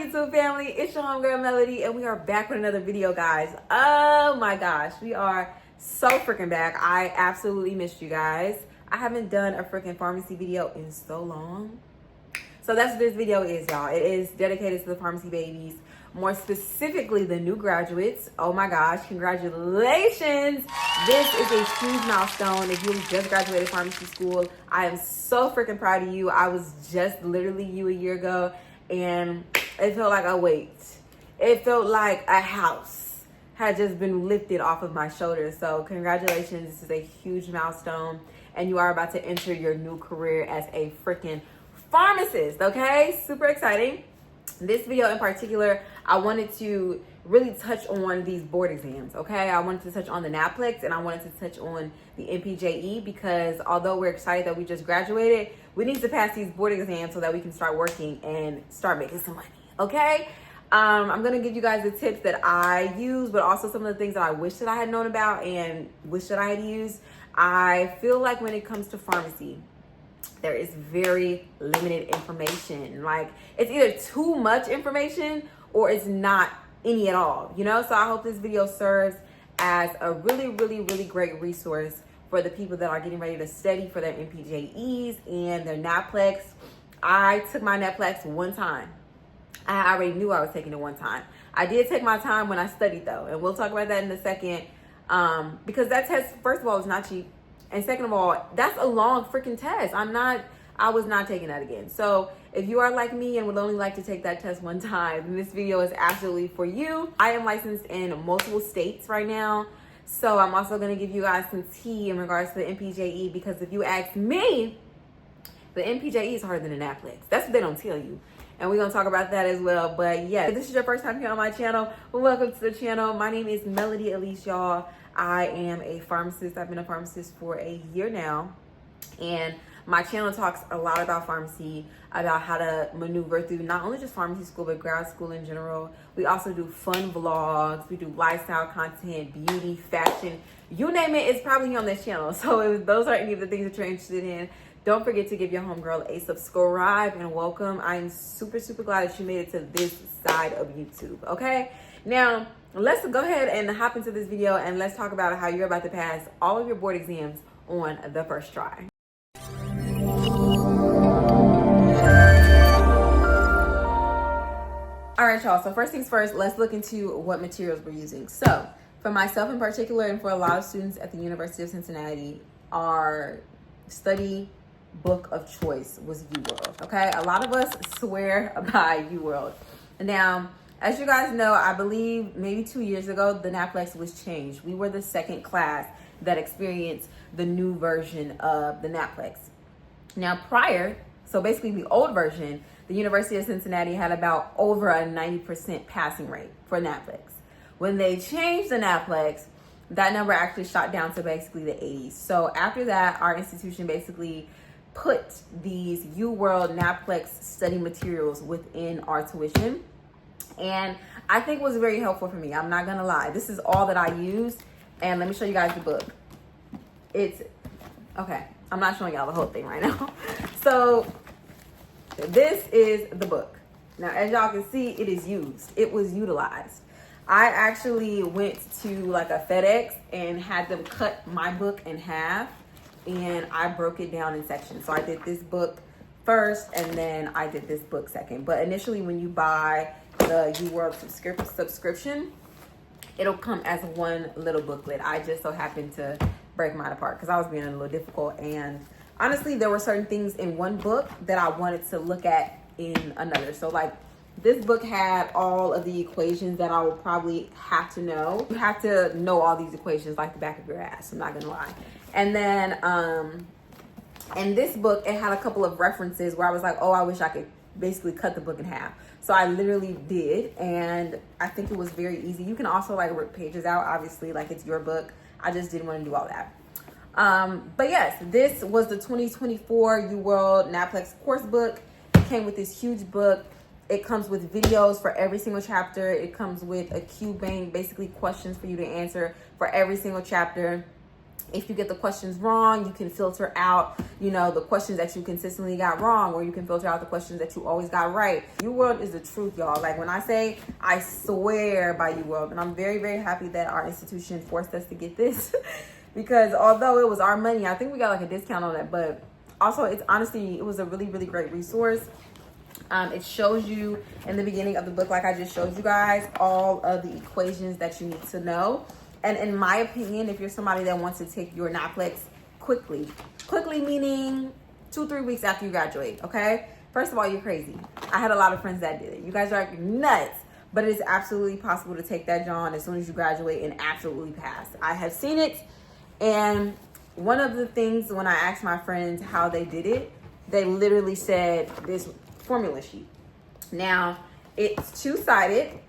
YouTube family? It's your homegirl Melody, and we are back with another video, guys. Oh my gosh, we are so freaking back. I absolutely missed you guys. I haven't done a freaking pharmacy video in so long. So that's what this video is, y'all. It is dedicated to the pharmacy babies, more specifically the new graduates. Oh my gosh, congratulations. This is a huge milestone. If you just graduated pharmacy school, I am so freaking proud of you. I was just literally you a year ago, and it felt like a weight. It felt like a house had just been lifted off of my shoulders. So congratulations, this is a huge milestone, and you are about to enter your new career as a freaking pharmacist, okay? Super exciting. This video in particular, I wanted to really touch on these board exams, okay? I wanted to touch on the NAPLEX, and I wanted to touch on the MPJE, because although we're excited that we just graduated, we need to pass these board exams so that we can start working and start making some money, okay? I'm gonna give you guys the tips that I use, but also some of the things that I wish that I had known about and wish that I had used. I feel like when it comes to pharmacy, there is very limited information. Like, it's either too much information or it's not any at all, you know? So I hope this video serves as a really, really, really great resource for the people that are getting ready to study for their MPJEs and their NAPLEX. I took my NAPLEX one time. I already knew I was taking it one time. I did take my time when I studied though, and we'll talk about that in a second, because that test, first of all, is not cheap. And second of all, that's a long freaking test. I was not taking that again. So if you are like me and would only like to take that test one time, then this video is absolutely for you. I am licensed in multiple states right now. So I'm also gonna give you guys some tea in regards to the MPJE, because if you ask me, the MPJE is harder than the NAPLEX. That's what they don't tell you. And we're gonna talk about that as well. But yeah, if this is your first time here on my channel, welcome to the channel. My name is Melody Elise, y'all. I am a pharmacist. I've been a pharmacist for a year now. And my channel talks a lot about pharmacy, about how to maneuver through not only just pharmacy school, but grad school in general. We also do fun vlogs. We do lifestyle content, beauty, fashion, you name it, it's probably on this channel. So if those are any of the things that you're interested in, don't forget to give your homegirl a subscribe and welcome. I'm super, super glad that you made it to this side of YouTube, okay? Now, let's go ahead and hop into this video, and let's talk about how you're about to pass all of your board exams on the first try. All right, y'all, so first things first, let's look into what materials we're using. So for myself in particular, and for a lot of students at the University of Cincinnati, our study book of choice was UWorld, okay? A lot of us swear by UWorld. Now, as you guys know, I believe maybe 2 years ago, the NAPLEX was changed. We were the second class that experienced the new version of the NAPLEX. Now prior, so basically the old version, the University of Cincinnati had about over a 90% passing rate for NAPLEX. When they changed the NAPLEX, that number actually shot down to basically the 80s. So after that, our institution basically put these UWorld NAPLEX study materials within our tuition. And I think it was very helpful for me. I'm not gonna lie. This is all that I use. And let me show you guys the book. It's, okay, I'm not showing y'all the whole thing right now. So this is the book. Now, as y'all can see, it is used. It was utilized. I actually went to like a FedEx and had them cut my book in half, and I broke it down in sections. So I did this book first, and then I did this book second. But initially, when you buy the UWorld subscription, it'll come as one little booklet. I just so happened to break mine apart because I was being a little difficult, and honestly, there were certain things in one book that I wanted to look at in another. So like this book had all of the equations that I would probably have to know. You have to know all these equations like the back of your ass, I'm not gonna lie. And then in this book, it had a couple of references where I was like, oh, I wish I could basically cut the book in half. So I literally did, and I think it was very easy. You can also like rip pages out, obviously, like it's your book. I just didn't want to do all that. But yes, this was the 2024 UWorld NAPLEX course book. It came with this huge book. It comes with videos for every single chapter. It comes with a Q bank, basically questions for you to answer for every single chapter. if you get the questions wrong, you can filter out, you know, the questions that you consistently got wrong, or you can filter out the questions that you always got right. UWorld is the truth, y'all. Like when I say, I swear by UWorld, and I'm very, very happy that our institution forced us to get this because although it was our money, I think we got like a discount on it, but also it's honestly, it was a really, really great resource. It shows you in the beginning of the book, like I just showed you guys, all of the equations that you need to know. And in my opinion, if you're somebody that wants to take your NAPLEX quickly meaning 2-3 weeks after you graduate, okay? First of all, you're crazy. I had a lot of friends that did it. You guys are nuts, but it is absolutely possible to take that John as soon as you graduate and absolutely pass. I have seen it, and one of the things when I asked my friends how they did it, they literally said this formula sheet. Now, it's two-sided.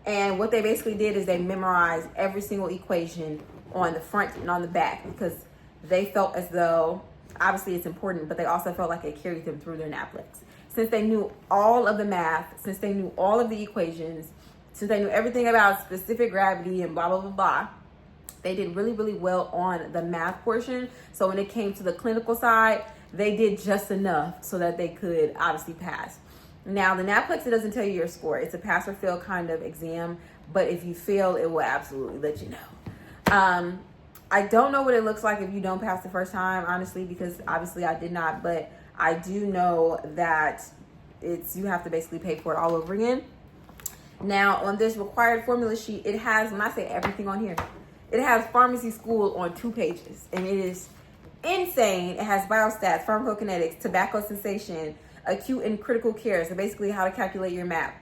And what they basically did is they memorized every single equation on the front and on the back because they felt as though, obviously it's important, but they also felt like it carried them through their NAPLEX. Since they knew all of the math, since they knew all of the equations, since they knew everything about specific gravity and blah, blah, blah, blah, they did really, really well on the math portion. So when it came to the clinical side, they did just enough so that they could obviously pass. Now, the NAPLEX, it doesn't tell you your score. It's a pass or fail kind of exam, but if you fail, it will absolutely let you know. I don't know what it looks like if you don't pass the first time, honestly, because obviously I did not, but I do know that you have to basically pay for it all over again. Now, on this required formula sheet, it has, when I say everything on here, it has pharmacy school on 2 pages, and it is insane. It has biostats, pharmacokinetics, tobacco cessation, acute and critical care, so basically how to calculate your MAP,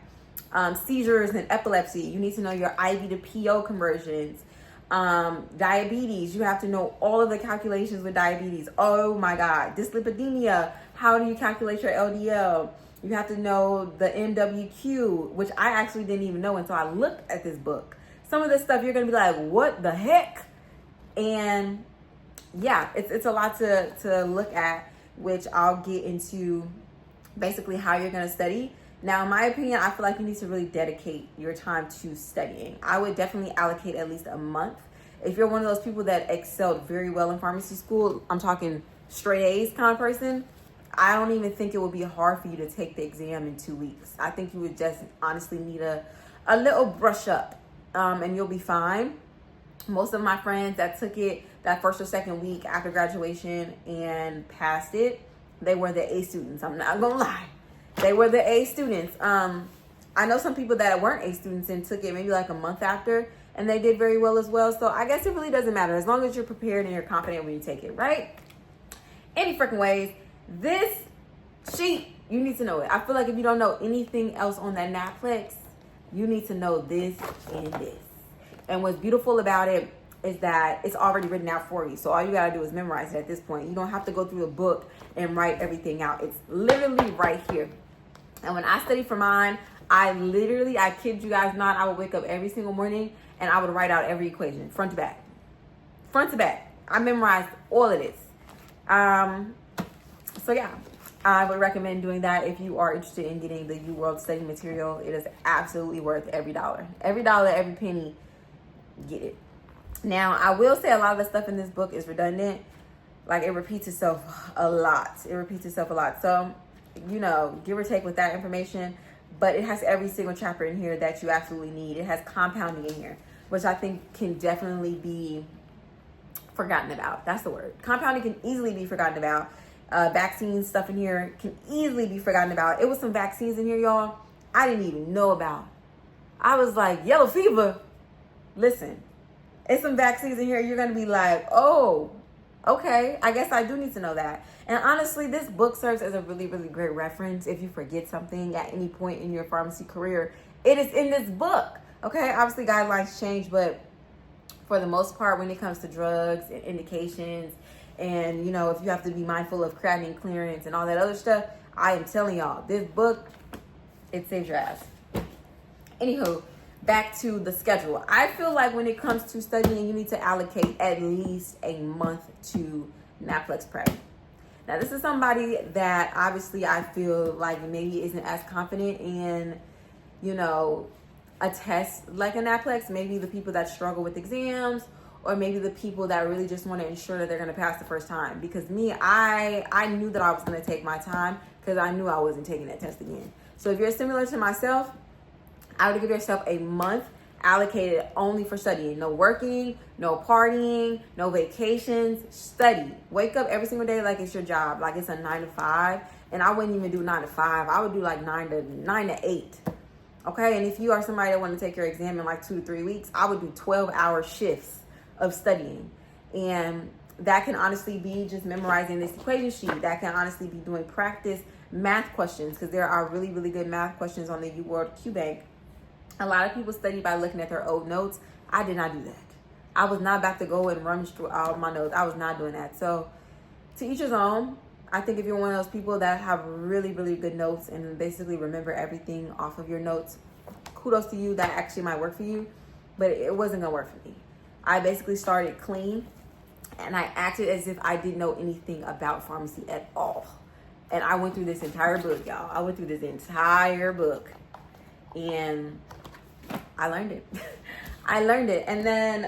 seizures and epilepsy. You need to know your IV to PO conversions. Diabetes, you have to know all of the calculations with diabetes. Oh my God. Dyslipidemia, how do you calculate your LDL? You have to know the MWQ, which I actually didn't even know until I looked at this book. Some of this stuff you're gonna be like, what the heck? And yeah, it's a lot to look at, which I'll get into basically how you're going to study. Now, in my opinion, I feel like you need to really dedicate your time to studying. I would definitely allocate at least a month. If you're one of those people that excelled very well in pharmacy school, I'm talking straight A's kind of person, I don't even think it would be hard for you to take the exam in 2 weeks. I think you would just honestly need a little brush up, and you'll be fine. Most of my friends that took it that first or second week after graduation and passed it, they were the A students. I'm not gonna lie. They were the A students. I know some people that weren't A students and took it maybe like a month after, and they did very well as well. So I guess it really doesn't matter as long as you're prepared and you're confident when you take it, right? Any freaking ways, this sheet, you need to know it. I feel like if you don't know anything else on that NAPLEX, you need to know this and this. And what's beautiful about it is that it's already written out for you. So all you gotta do is memorize it at this point. You don't have to go through a book and write everything out. It's literally right here. And when I studied for mine, I kid you guys not, I would wake up every single morning and I would write out every equation, front to back. Front to back. I memorized all of this. So yeah, I would recommend doing that if you are interested in getting the UWorld study material. It is absolutely worth every dollar. Every dollar, every penny, get it. Now, I will say a lot of the stuff in this book is redundant. Like, it repeats itself a lot. So, you know, give or take with that information. But it has every single chapter in here that you absolutely need. It has compounding in here, which I think can definitely be forgotten about. That's the word. Compounding can easily be forgotten about. Vaccine stuff in here can easily be forgotten about. It was some vaccines in here, y'all, I didn't even know about. I was like, yellow fever. Listen, it's some vaccines in here you're going to be like, oh, okay, I guess I do need to know that. And honestly, this book serves as a really, really great reference if you forget something at any point in your pharmacy career. It is in this book, okay? Obviously, guidelines change, but for the most part, when it comes to drugs and indications, and, you know, if you have to be mindful of creatinine clearance and all that other stuff, I am telling y'all, this book, it saves your ass. Anywho, back to the schedule. I feel like when it comes to studying, you need to allocate at least a month to NAPLEX prep. Now, this is somebody that obviously I feel like maybe isn't as confident in, you know, a test like a NAPLEX. Maybe the people that struggle with exams, or maybe the people that really just want to ensure that they're going to pass the first time. Because me, I knew that I was going to take my time because I knew I wasn't taking that test again. So if you're similar to myself, I would give yourself a month allocated only for studying. No working, no partying, no vacations. Study. Wake up every single day like it's your job, like it's a 9 to 5. And I wouldn't even do 9 to 5. I would do like 9 to 8. Okay, and if you are somebody that want to take your exam in like 2 to 3 weeks, I would do 12-hour shifts of studying. And that can honestly be just memorizing this equation sheet. That can honestly be doing practice math questions, because there are really, really good math questions on the UWorld QBank. A lot of people study by looking at their old notes. I did not do that. I was not about to go and rummage through all of my notes. I was not doing that. So to each his own. I think if you're one of those people that have really, really good notes and basically remember everything off of your notes, kudos to you. That actually might work for you, but it wasn't gonna work for me. I basically started clean, and I acted as if I didn't know anything about pharmacy at all. And I went through this entire book, y'all. I went through this entire book, and I learned it. I learned it. And then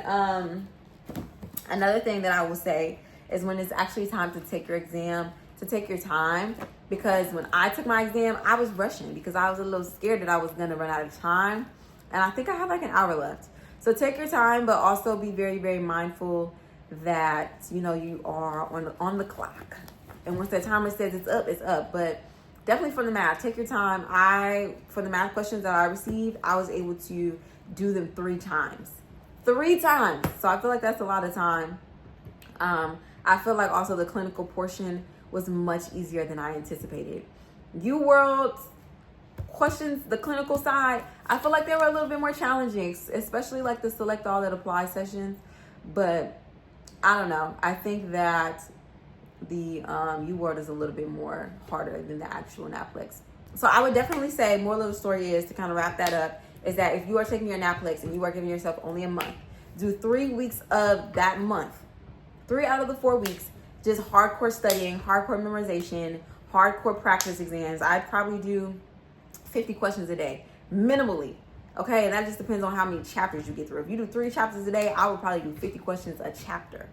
another thing that I will say is when it's actually time to take your exam, to take your time, because when I took my exam, I was rushing because I was a little scared that I was going to run out of time. And I think I had like an hour left. So take your time, but also be very, very mindful that, you know, you are on the clock. And once that timer says it's up, it's up. But definitely for the math, take your time. For the math questions that I received, I was able to do them 3 times. 3 times. So I feel like that's a lot of time. I feel like also the clinical portion was much easier than I anticipated. UWorld questions, the clinical side, I feel like they were a little bit more challenging, especially like the select all that apply sessions. But I don't know. I think that the UWorld is a little bit more harder than the actual NAPLEX. So I would definitely say, moral of the story is, to kind of wrap that up, is that if you are taking your NAPLEX and you are giving yourself only a month, do 3 weeks of that month. 3 out of the 4 weeks, just hardcore studying, hardcore memorization, hardcore practice exams. I'd probably do 50 questions a day, minimally. Okay, and that just depends on how many chapters you get through. If you do 3 chapters a day, I would probably do 50 questions a chapter.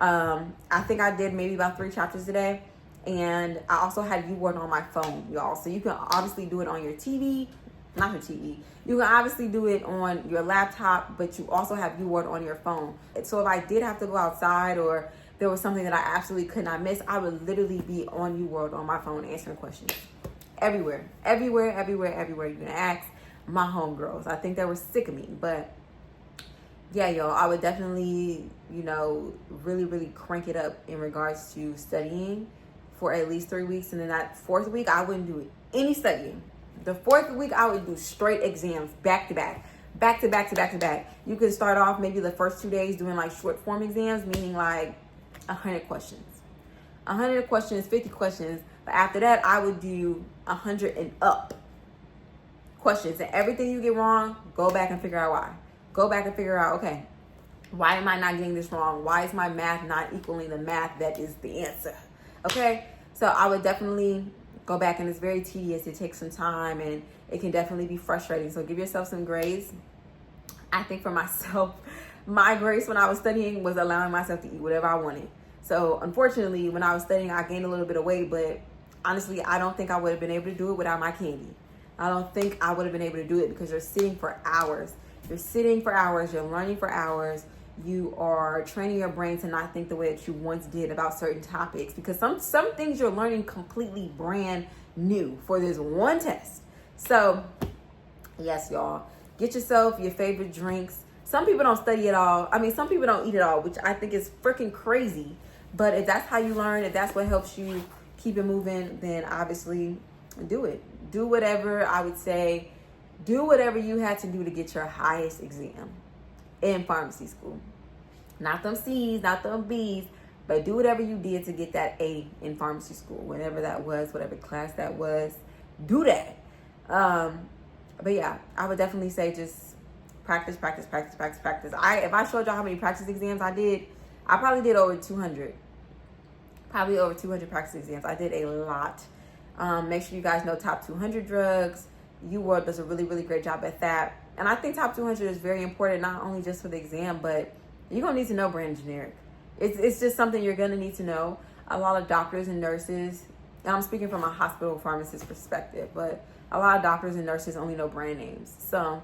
I think I did maybe about 3 chapters a day. And I also had UWorld on my phone, y'all. So you can obviously do it on your TV, not your TV. You can obviously do it on your laptop, but you also have UWorld on your phone. So if I did have to go outside, or there was something that I absolutely could not miss, I would literally be on UWorld on my phone answering questions. Everywhere. You're going to ask my homegirls. I think they were sick of me. But yeah, y'all, I would definitely, you know, really, really crank it up in regards to studying for at least 3 weeks. And then that 4th week, I wouldn't do any studying. The 4th week, I would do straight exams back to back. You could start off maybe the first 2 days doing like short form exams, meaning like 100 questions. 100 questions, 50 questions. But after that, I would do 100 and up questions. And everything you get wrong, go back and figure out why. Go back and figure out, okay, why am I not getting this wrong? Why is my math not equaling the math that is the answer? Okay, so I would definitely go back, and it's very tedious. It takes some time, and it can definitely be frustrating. So give yourself some grace. I think for myself, my grace when I was studying was allowing myself to eat whatever I wanted. So unfortunately, when I was studying, I gained a little bit of weight, but honestly, I don't think I would have been able to do it without my candy. I don't think I would have been able to do it, because you're sitting for hours. You're sitting for hours. You're learning for hours. You are training your brain to not think the way that you once did about certain topics, because some things you're learning completely brand new for this one test. So yes, y'all, get yourself your favorite drinks. Some people don't study at all. I mean, some people don't eat at all, which I think is freaking crazy. But if that's how you learn, if that's what helps you keep it moving, then obviously do it. Do whatever, I would say, do whatever you had to do to get your highest exam in pharmacy school. Not them C's, not them B's, but do whatever you did to get that A in pharmacy school, whenever that was, whatever class that was. Do that. But yeah, I would definitely say just practice. If I showed y'all how many practice exams I did, I probably did over 200. Probably over 200 practice exams. I did a lot. Make sure you guys know top 200 drugs. UWorld does a really, really great job at that. And I think top 200 is very important, not only just for the exam, but you're going to need to know brand and generic. It's just something you're going to need to know. A lot of doctors and nurses, and I'm speaking from a hospital pharmacist perspective, but a lot of doctors and nurses only know brand names. So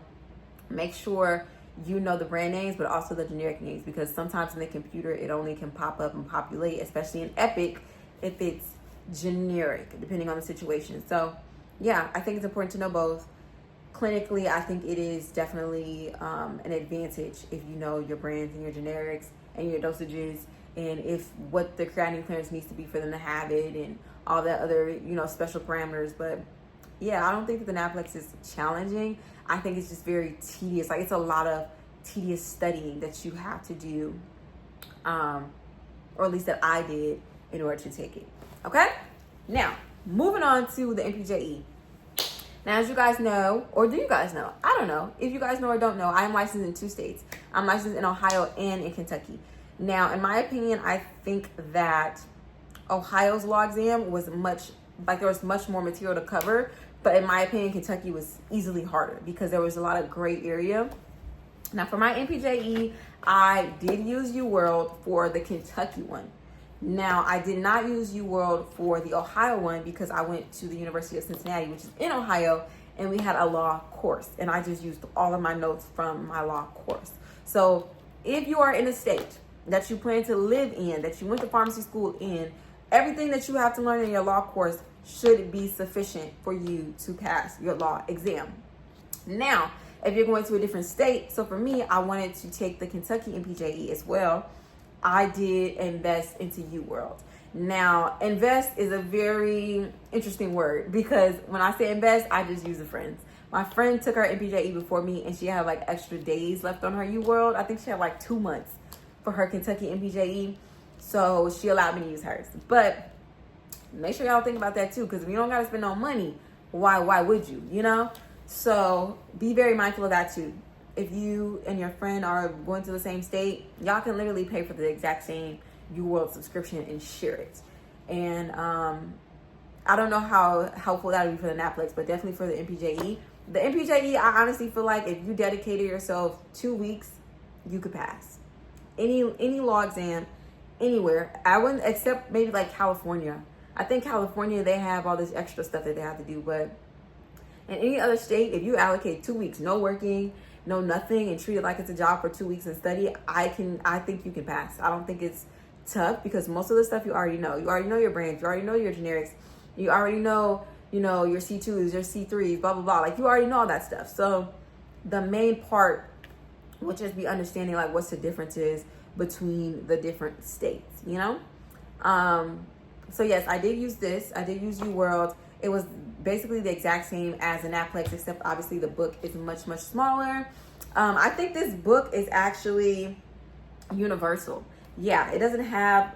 make sure you know the brand names, but also the generic names, because sometimes in the computer, it only can pop up and populate, especially in Epic, if it's generic, depending on the situation. So yeah, I think it's important to know both. Clinically, I think it is definitely an advantage if you know your brands and your generics and your dosages, and if what the creatinine clearance needs to be for them to have it, and all that other, you know, special parameters. But yeah, I don't think that the NAPLEX is challenging. I think it's just very tedious. Like, it's a lot of tedious studying that you have to do, or at least that I did in order to take it. Okay? Now, moving on to the MPJE. Now, as you guys know, or do you guys know? I don't know. If you guys know or don't know, I am licensed in 2 states. I'm licensed in Ohio and in Kentucky. Now, in my opinion, I think that Ohio's law exam was there was much more material to cover. But in my opinion, Kentucky was easily harder because there was a lot of gray area. Now, for my MPJE, I did use UWorld for the Kentucky one. Now, I did not use UWorld for the Ohio one because I went to the University of Cincinnati, which is in Ohio, and we had a law course. And I just used all of my notes from my law course. So if you are in a state that you plan to live in, that you went to pharmacy school in, everything that you have to learn in your law course should be sufficient for you to pass your law exam. Now, if you're going to a different state, so for me, I wanted to take the Kentucky MPJE as well. I did invest into UWorld. Now, invest is a very interesting word because when I say invest, I just use a friend's. My friend took her MPJE before me and she had like extra days left on her UWorld. I think she had like 2 months for her Kentucky MPJE. So she allowed me to use hers. But make sure y'all think about that too, because if you don't got to spend no money, why would you, you know? So be very mindful of that too. If you and your friend are going to the same state, y'all can literally pay for the exact same UWorld subscription and share it. And I don't know how helpful that would be for the NAPLEX, but definitely for the MPJE. The MPJE, I honestly feel like if you dedicated yourself 2 weeks, you could pass any law exam anywhere. I wouldn't, except maybe like California. I think California, they have all this extra stuff that they have to do, but in any other state, if you allocate 2 weeks, no working, no nothing, and treat it like it's a job for 2 weeks and study, I think you can pass. I don't think it's tough because most of the stuff you already know. You already know your brands, you already know your generics, you already know, you know, your C2s, your C3s, blah, blah, blah. Like, you already know all that stuff. So the main part will just be understanding like what's the differences between the different states, you know? So yes, I did use this. I did use UWorld. It was basically the exact same as an NAPLEX, except obviously the book is much, much smaller. I think this book is actually universal. Yeah, it doesn't have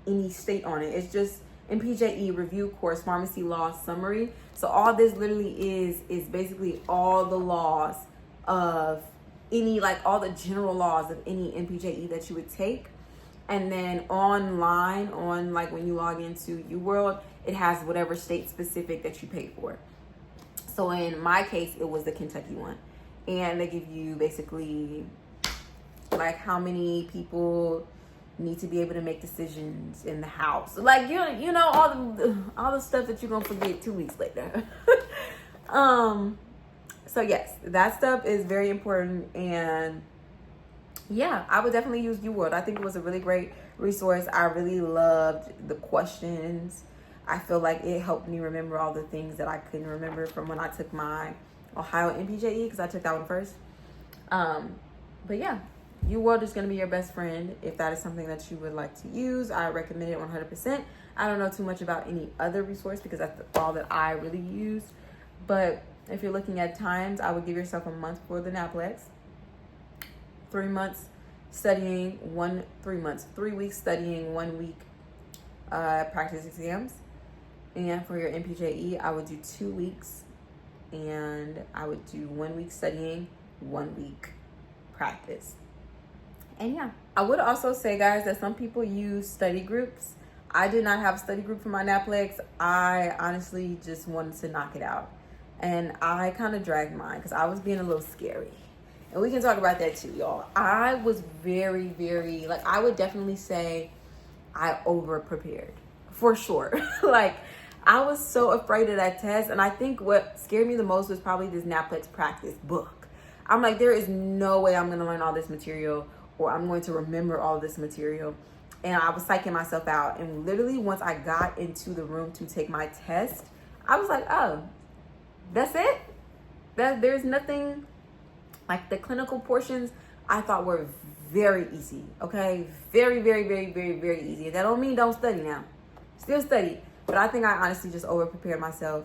any state on it. It's just MPJE Review Course Pharmacy Law Summary. So all this literally is basically all the laws of any, like all the general laws of any MPJE that you would take. And then online, on like when you log into UWorld, it has whatever state specific that you pay for. So in my case, it was the Kentucky one. And they give you basically like how many people need to be able to make decisions in the house. Like, you know, all the stuff that you're going to forget 2 weeks later. So yes, that stuff is very important. And yeah, I would definitely use UWorld. I think it was a really great resource. I really loved the questions. I feel like it helped me remember all the things that I couldn't remember from when I took my Ohio MPJE, because I took that one first. But yeah, UWorld is going to be your best friend if that is something that you would like to use. I recommend it 100%. I don't know too much about any other resource because that's all that I really use. But if you're looking at times, I would give yourself a month for the NAPLEX. 3 months studying, 3 weeks studying, 1 week practice exams. And for your MPJE, I would do 2 weeks and I would do 1 week studying, 1 week practice. And yeah, I would also say, guys, that some people use study groups. I did not have a study group for my NAPLEX. I honestly just wanted to knock it out. And I kind of dragged mine because I was being a little scary. And we can talk about that too, y'all. I was very, very, like, I would definitely say I over prepared for sure. Like, I was so afraid of that test. And I think what scared me the most was probably this NAPLEX practice book. I'm like, there is no way I'm going to learn all this material, or I'm going to remember all this material. And I was psyching myself out. And literally, once I got into the room to take my test, I was like, oh, that's it? There's nothing. Like, the clinical portions I thought were very easy, okay? Very, very, very, very, very easy. That don't mean don't study now. Still study. But I think I honestly just over-prepared myself.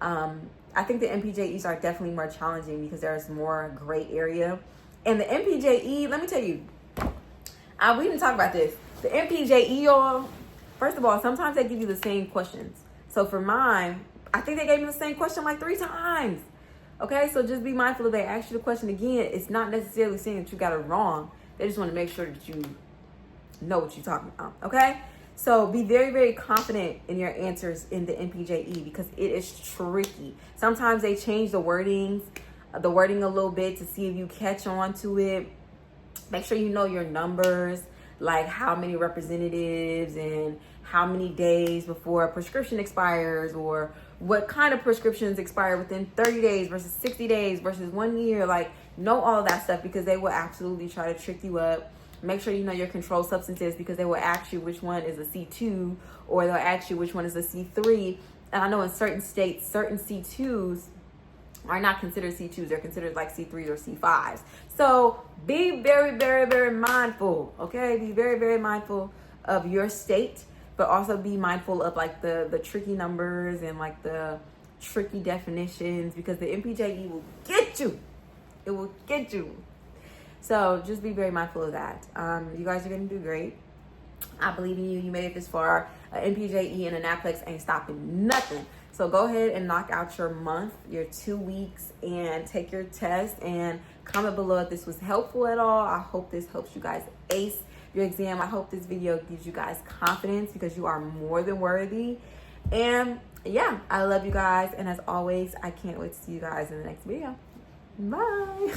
I think the MPJEs are definitely more challenging because there's more gray area. And the MPJE, let me tell you, we didn't talk about this. The MPJE, y'all, first of all, sometimes they give you the same questions. So for mine, I think they gave me the same question like 3 times. Okay, so just be mindful if they ask you the question again. It's not necessarily saying that you got it wrong. They just want to make sure that you know what you're talking about. Okay, so be very, very confident in your answers in the MPJE because it is tricky. Sometimes they change the wording a little bit to see if you catch on to it. Make sure you know your numbers, like how many representatives and how many days before a prescription expires, or what kind of prescriptions expire within 30 days versus 60 days versus 1 year. Like, know all of that stuff because they will absolutely try to trick you up. Make sure you know your controlled substances because they will ask you which one is a C2, or they'll ask you which one is a C3. And I know in certain states, certain C2s are not considered C2s. They're considered like C3s or C5s. So be very, very, very mindful, okay? Be very, very mindful of your state, but also be mindful of like the tricky numbers and like the tricky definitions because the MPJE will get you. It will get you. So just be very mindful of that. You guys are going to do great. I believe in you. You made it this far. MPJE and a NAPLEX ain't stopping nothing. So go ahead and knock out your month, your 2 weeks, and take your test and comment below if this was helpful at all. I hope this helps you guys ace your exam. I hope this video gives you guys confidence because you are more than worthy. And yeah, I love you guys. And as always, I can't wait to see you guys in the next video. Bye.